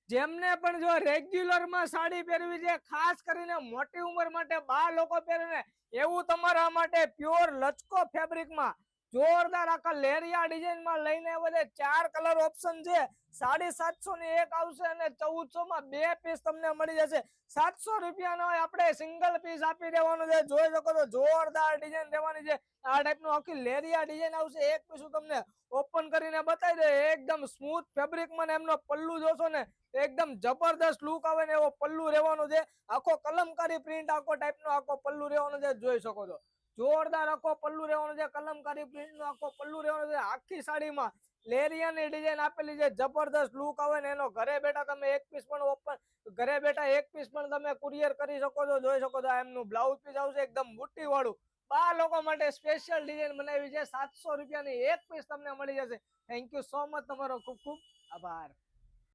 જેમને પણ જો રેગ્યુલર માં સાડી પહેરવી છે, ખાસ કરીને મોટી ઉંમર માટે બા લોકો પહેરે ને, એવું તમારા માટે પ્યોર લચકો ફેબ્રિક માં જોરદાર આખા લેરિયા ડિઝાઇન માં લઈને બધે 4 કલર ઓપ્શન છે। 750 ની એક આવશે અને 1400 માં 2 પીસ તમને મળી જશે। 700 રૂપિયાનો આપણે સિંગલ પીસ આપી દેવાનો છે। જોઈ શકો છો જોરદાર ડિઝાઇન રહેવાની છે। આ ટાઈપ નું આખી લેરિયા ડિઝાઇન આવશે। એક પીસ તમને ઓપન કરીને બતાવી દે, એકદમ સ્મૂથ ફેબ્રિક માં એમનો પલ્લુ જોશો ને એકદમ જબરદસ્ત લુક આવે ને એવો પલ્લુ રહેવાનો છે। આખો કલમકારી પ્રિન્ટ આખો ટાઈપ નો આખો પલ્લુ રહેવાનો છે। જોઈ શકો છો જોરદાર આખો પલ્લુ રહેવાનો છે। કલમકારી પ્રિન્ટ નો આખો પલ્લુ રહેવાનો છે। આખી સાડીમાં લેરિયા ની ડિઝાઇન આપેલી છે, જબરદસ્ત લુક આવે ને એનો ઘરે બેઠા તમે એક પીસ પણ ઓપન ઘરે બેઠા એક પીસ પણ તમે કુરિયર કરી શકો છો। જોઈ શકો છો એમનું બ્લાઉઝ પીસ આવશે એકદમ બુટ્ટી વાળું, બા લોકો માટે સ્પેશિયલ ડિઝાઇન બનાવી છે। 700 રૂપિયાની એક પીસ તમને મળી જશે। થેન્ક યુ સો મચ, તમારો ખૂબ ખૂબ આભાર।